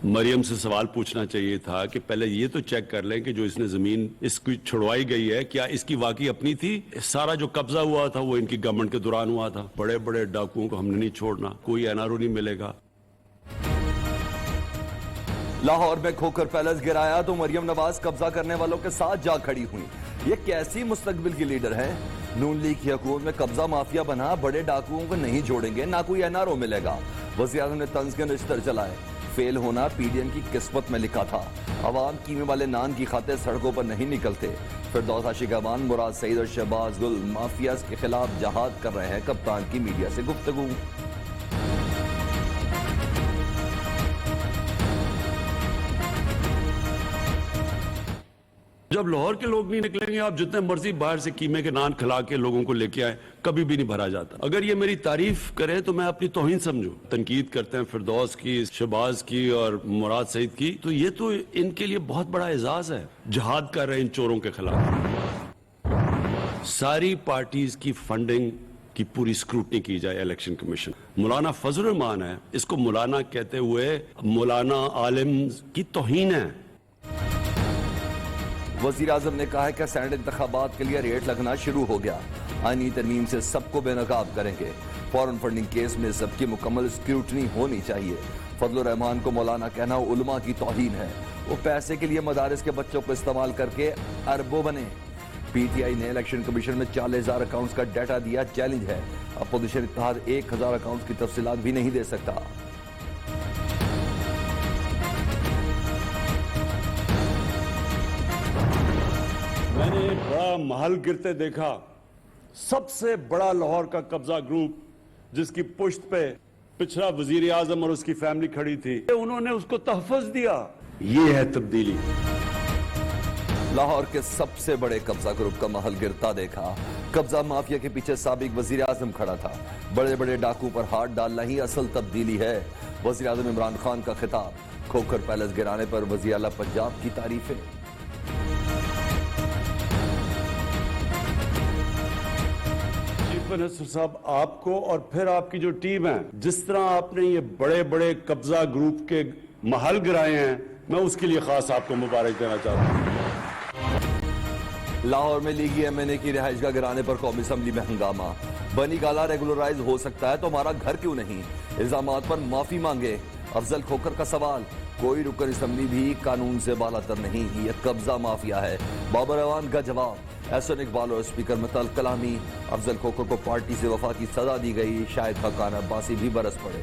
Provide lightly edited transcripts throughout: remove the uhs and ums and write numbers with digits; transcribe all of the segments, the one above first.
मरियम से सवाल पूछना चाहिए था कि पहले ये तो चेक कर लें कि जो इसने जमीन इसकी छुड़वाई गई है क्या इसकी वाकई अपनी थी। सारा जो कब्जा हुआ था वो इनकी गवर्नमेंट के दौरान हुआ था। बड़े बड़े डाकुओं को हमने नहीं छोड़ना, कोई एनआरओ नहीं मिलेगा। लाहौर में खोकर पैलेस गिराया तो मरियम नवाज कब्जा करने वालों के साथ जा खड़ी हुई। ये कैसी मुस्तकबिल की लीडर है। नून लीग की हुकूमत में कब्जा माफिया बना, बड़े डाकुओं को नहीं जोड़ेंगे, ना कोई एनआरओ मिलेगा। वज़ीर आज़म ने तंज के निश्तर चलाए। फेल होना पीडीएम की किस्मत में लिखा था। अवाम कीमे वाले नान की खातिर सड़कों पर नहीं निकलते। फिरदौस आशिक अमान, मुराद सईद और शहबाज गुल माफियाज के खिलाफ जहाद कर रहे हैं। कप्तान की मीडिया से गुफ्तगू। जब लाहौर के लोग नहीं निकलेंगे, आप जितने मर्जी बाहर से कीमे के नान खिला के लोगों को लेके आए, कभी भी नहीं भरा जाता। अगर ये मेरी तारीफ करें तो मैं अपनी तौहीन समझूं। तनकीद करते हैं फिरदौस की, शहबाज की और मुराद सईद की, तो ये तो इनके लिए बहुत बड़ा एजाज है। जहाद कर रहे हैं इन चोरों के खिलाफ। सारी पार्टीज की फंडिंग की पूरी स्क्रूटनी की जाए। इलेक्शन कमीशन मौलाना फजल रहमान है, इसको मौलाना कहते हुए मौलाना आलिम की तौहीन है। वजीर आजम ने कहा है कि सेनेट इंतखाबात के लिए रेट लगना शुरू हो गया। आईनी तरमीम से सबको बेनकाब करेंगे। फॉरेन फंडिंग केस में सबकी मुकम्मल स्क्रूटनी होनी चाहिए। फजल रहमान को मौलाना कहना उलमा की तौहीन है। वो पैसे के लिए मदारिस के बच्चों को इस्तेमाल करके अरबों बने। पीटीआई ने इलेक्शन कमीशन में 40,000 अकाउंट्स का डाटा दिया, चैलेंज है। अपोजिशन इत्तेहाद 1,000 अकाउंट्स की तफसीलात भी नहीं दे सकता। मैंने एक बड़ा महल गिरते देखा। सबसे बड़ा लाहौर का कब्जा ग्रुप जिसकी पुश्त पे पिछड़ा वजीर आजम और उसकी फैमिली खड़ी थी, उन्होंने उसको तहफ़्फ़ुज़ दिया। ये है तब्दीली। लाहौर के सबसे बड़े कब्जा ग्रुप का महल गिरता देखा। कब्जा माफिया के पीछे साबिक वजीर आजम खड़ा था। बड़े बड़े डाकू पर हाथ डालना ही असल तब्दीली है। वजीर आजम इमरान खान का खिताब। खोखर पैलेस गिराने पर वजीर आला पंजाब की तारीफें। मिनिस्टर साहब, आपको और फिर आपकी जो टीम है, जिस तरह आपने ये बड़े बड़े कब्जा ग्रुप के महल गिराए हैं, मैं उसके लिए खास आपको मुबारक देना चाहता हूं। लाहौर में लीगी एमएनए की रिहाइशगाह गिराने पर कौमी असम्बली में हंगामा। बनी गाला रेगुलराइज हो सकता है तो हमारा घर क्यों नहीं। इल्जामात पर माफी मांगे। अफजल खोकर का सवाल। कोई रुकन असम्बली भी कानून से बालातर नहीं, ये कब्जा माफिया है। बाबर अवान का जवाब। एहसन इकबाल और स्पीकर मतल कलामी। अफजल खोकर को पार्टी से वफा की सजा दी गई। शायद हकान अब्बासी भी बरस पड़े।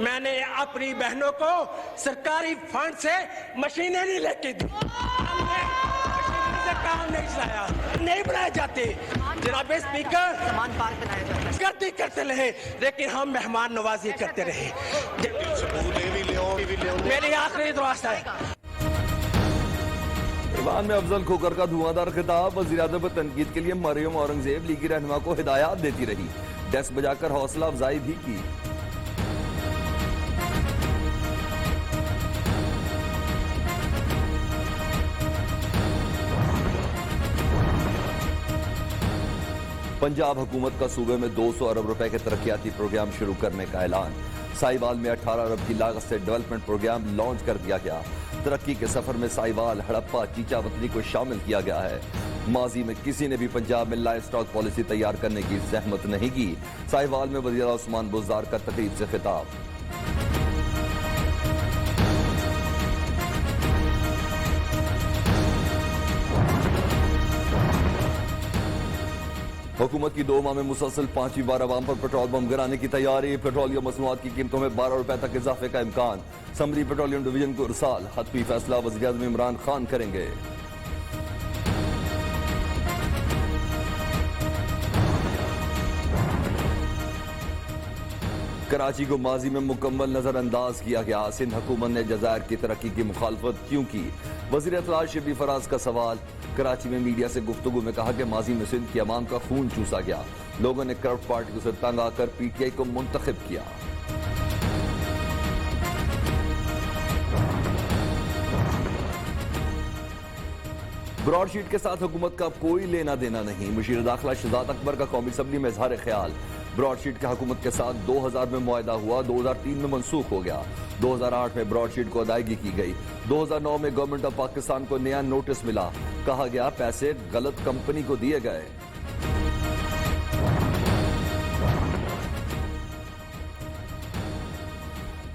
मैंने अपनी बहनों को सरकारी फंड से मशीनें नहीं लेके दी। काम नहीं चलाया, नहीं बनाए जाते। जनाब स्पीकर, सामान पार बनाया जाता करते रहे, लेकिन हम मेहमान नवाजी करते रहे। मेरी आखिरी दरख्वास्त है। ईवान में अफजल खोकर का धुआंधार खिताब। वज़ीर आज़म पर तनकीद के लिए मरियम औरंगजेब लीगी रहनुमा को हिदायत देती रही। डेस्क बजाकर हौसला अफजाई भी की। पंजाब हुकूमत का सूबे में 200 अरब रुपए के तरक्याती प्रोग्राम शुरू करने का ऐलान। साहिवाल में 18 अरब की लागत से डेवलपमेंट प्रोग्राम लॉन्च कर दिया गया। तरक्की के सफर में साहिवाल, हड़प्पा, चीचावतनी को शामिल किया गया है। माजी में किसी ने भी पंजाब में लाइफ स्टॉक पॉलिसी तैयार करने की जहमत नहीं की। साहिवाल में वज़ीर उस्मान बुज़दार का तकरीब से खिताब। हुकूमत की 2 माह में मुसलसल 5वीं बार अवाम पर पेट्रोल बम गिराने की तैयारी। पेट्रोलियम मसनूआत की कीमतों में 12 रुपए तक इजाफे का इम्कान। समरी पेट्रोलियम डिवीजन को इरसाल। हतमी फैसला वज़ीर आज़म इमरान खान करेंगे। कराची को माजी में मुकम्मल नजरअंदाज किया गया। सिंध हुकूमत ने जज़ायर की तरक्की की मुखालफत क्यों की। वज़ीर इत्तलात शिबली फराज का सवाल। कराची में मीडिया से गुफ्तगू में कहा कि माजी में सिंध की अवाम का खून चूसा गया। लोगों ने करप्ट पार्टी से तंग आकर पीटीआई को मुंतखब किया। ब्रॉडशीट के साथ हुकूमत का कोई लेना देना नहीं। मुशीर दाखिला शहजाद अकबर का कौमी असम्बली में इजहार ख्याल। ब्रॉडशीट का हुकूमत के साथ 2000 में मुआहदा हुआ, 2003 में मनसूख हो गया। 2008 में ब्रॉडशीट को अदायगी की गई। 2009 में गवर्नमेंट ऑफ पाकिस्तान को नया नोटिस मिला। कहा गया पैसे गलत कंपनी को दिए गए।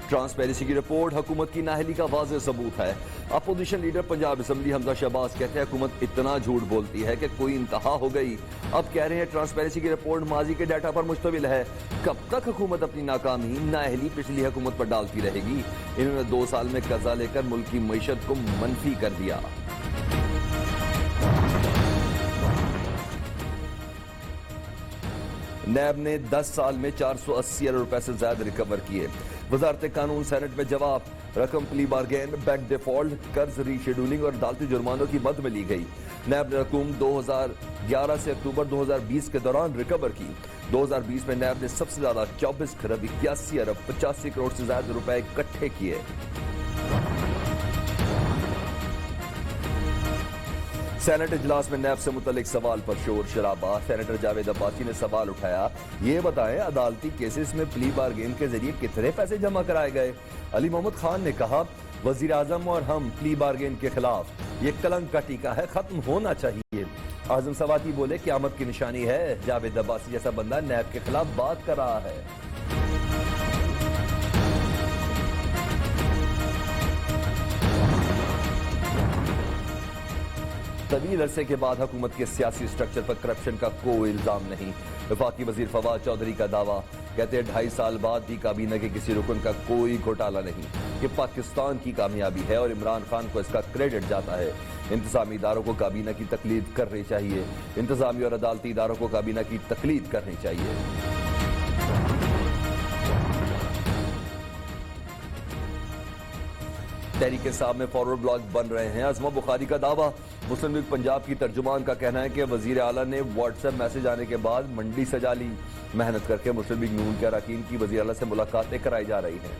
ट्रांसपेरेंसी की रिपोर्ट हुकूमत की नाअहली का वाज़ेह सबूत है। Opposition leader Punjab assembly Hamza Shahbaz कहते हैं हुकूमत इतना झूठ बोलती है कि कोई इंतहा हो गई। अब कह रहे हैं ट्रांसपेरेंसी की रिपोर्ट माजी के डाटा पर मुश्तमिल है। कब तक हुकूमत अपनी नाकामी नाअहली पिछली हुकूमत पर डालती रहेगी? इन्होंने 2 साल में कर्जा लेकर मुल्क की मईशत को मनफी कर दिया। नैब ने 10 साल में 480 अरब रुपए से ज्यादा रिकवर किए। वजारत कानून सेनेट में जवाब। रकम प्ली बारगेन, बैंक डिफॉल्ट, कर्ज रीशेड्यूलिंग और अदालती जुर्मानों की मद में ली गई। नैब ने रकूम 2011 से अक्टूबर 2020 के दौरान रिकवर की। 2020 में नैब ने सबसे ज्यादा 24 खरब 81 अरब 85 करोड़ से ज्यादा रुपए इकट्ठे किए। सेनेट इजलास में नैब से मुतल्लिक सवाल पर शोर शराबा। सेनेटर जावेद अब्बासी ने सवाल उठाया, ये बताएं अदालती केसेस में प्ली बारगेन के जरिए कितने पैसे जमा कराए गए? अली मोहम्मद खान ने कहा, वजीर आजम और हम प्ली बारगेन के खिलाफ ये कलंक का टीका है, खत्म होना चाहिए। आजम सवाती बोले क़यामत की निशानी है। जावेद अब्बासी जैसा बंदा नैब के खिलाफ बात कर रहा है। तवील अरसे के बाद हुकूमत के सियासी स्ट्रक्चर पर करप्शन का कोई इल्जाम नहीं। वफाकी वजीर फवाद चौधरी का दावा। कहते हैं 2.5 साल बाद भी काबीना के किसी रुकन का कोई घोटाला नहीं। ये पाकिस्तान की कामयाबी है और इमरान खान को इसका क्रेडिट जाता है। इंतजामी इदारों को काबीना की तकलीद करनी चाहिए। इंतजामी और अदालती इदारों को काबीना की तकलीद करनी चाहिए। तहरीक इंसाफ में फॉरवर्ड ब्लॉग बन रहे हैं। अजमा बुखारी का दावा। मुस्लिम लीग पंजाब की तर्जुमान का कहना है कि वजीर आला ने व्हाट्सएप मैसेज आने के बाद मंडी सजा ली। मेहनत करके मुस्लिम लीग नून के अरकान की वजीर आला से मुलाकातें कराई जा रही हैं।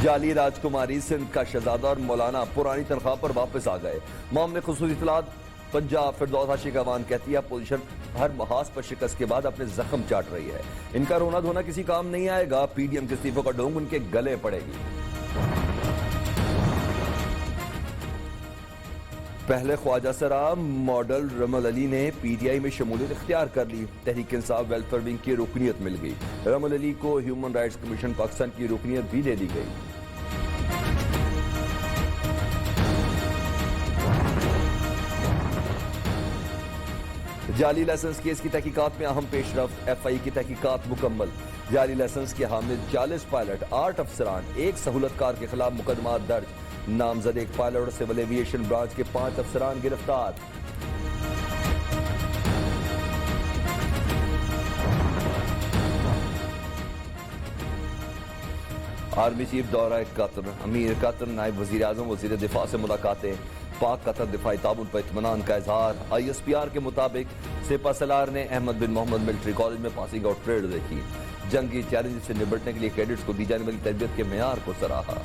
जाली राजकुमारी सिंध का शहजादा और मौलाना पुरानी तनख्वाह पर वापस आ गए। मामले खुसूसी इत्तलात पंजाब। फिरदौस आशिक अवान कहती है अपोजिशन हर महाज पर शिकस्त के बाद अपने जख्म चाट रही है। इनका रोना धोना किसी काम नहीं आएगा। पीडीएम के इस्तीफों का डोंग उनके गले पड़ेगी। पहले ख्वाजा सरा मॉडल रमल अली ने पीटीआई में शमूलियत इख्तियार कर ली। तहरीक इंसाफ वेलफेयर विंग की रुकनीत मिल गई। रमल अली को ह्यूमन राइट्स कमीशन पाकिस्तान की रुकनीत भी दे दी गई। जाली लाइसेंस केस की तहकीकात में अहम पेशरफ। एफआई की तहकीकात मुकम्मल। जाली लाइसेंस के हामिल 40 पायलट, 8 अफसरान, 1 सहूलतकार के खिलाफ मुकदमा दर्ज। नामजद 1 पायलट और सिविल एविएशन ब्रांच के 5 अफसरान गिरफ्तार। आर्मी चीफ दौरा कतर। अमीर कतर, नायब वजीर आजम, वजीर दिफा से मुलाकातें। पाक कतर दिफाई ताउन पर इत्मीनान का इजहार। ISPR के मुताबिक सेपा सलार ने अहमद बिन मोहम्मद मिलिट्री कॉलेज में पासिंग आउट परेड देखी। जंगी चैलेंज से निपटने के लिए कैडेट्स को दी जाने वाली तरबियत के मेयार को सराहा।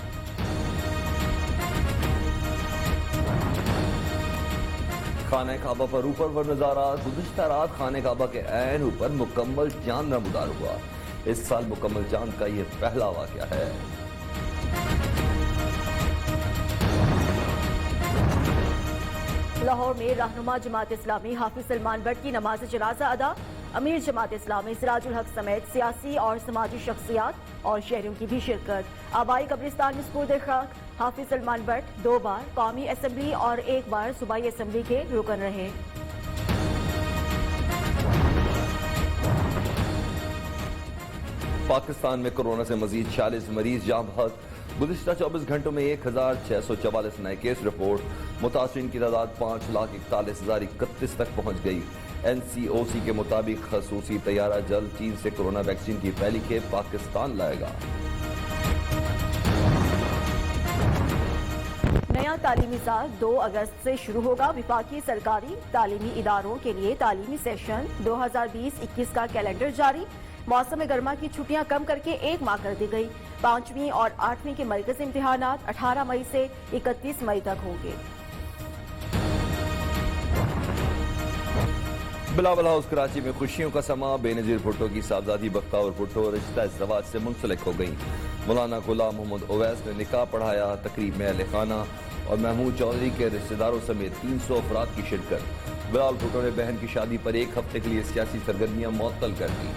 खाने काबा पर ऊपर पर नजारा। गुज़िश्ता रात खाने काबा के ऐन ऊपर मुकम्मल चांद नमदार हुआ। इस साल मुकम्मल चांद का यह पहला वाक़या है। लाहौर में रहनुमा जमात इस्लामी हाफिज सलमान भट्ट की नमाज जनाजा अदा। अमीर जमात इस्लामी सिराजुल हक समेत सियासी और समाजी शख्सियात और शहरियों की भी शिरकत। आबाई कब्रिस्तान में सुपुर्द खाक। हाफिज सलमान भट्ट 2 बार कौमी असम्बली और 1 बार सूबाई असम्बली के रुकन रहे। पाकिस्तान में कोरोना से मजीद 40 मरीज जाँ बहक। गुज़िश्ता 24 घंटों में 1644 नए केस रिपोर्ट। मुतासरीन की तादाद 5,41,031 तक पहुंच गई। NCOC के मुताबिक खसूसी तैयारा जल्द चीन से कोरोना वैक्सीन की पहली खेप पाकिस्तान लाएगा। नया तालीमी साल 2 अगस्त से शुरू होगा। विफाकी सरकारी तालीमी इदारों के लिए तालीमी सेशन 2020-21 का कैलेंडर जारी। मौसम गर्मा की छुट्टियां कम करके 1 माह कर दी गई। 5वीं और 8वीं के मरकजी इम्तिहानात 18 मई से 31 मई तक होंगे। बिलावल हाउस कराची में खुशियों का समा। बेनजीर भुट्टो की साहबजादी बख्तावर भुट्टो रिश्ता इज़्ज़वाज से मुंसलिक हो गई। मौलाना गुलाम मोहम्मद ओवैस ने निकाह पढ़ाया। तकरीब में अहले खाना और महमूद चौधरी के रिश्तेदारों समेत 300 अफराद की शिरकत। बिलावल भुट्टो ने बहन की शादी पर 1 हफ्ते के लिए सियासी सरगर्मियां मुअत्तल कर दी।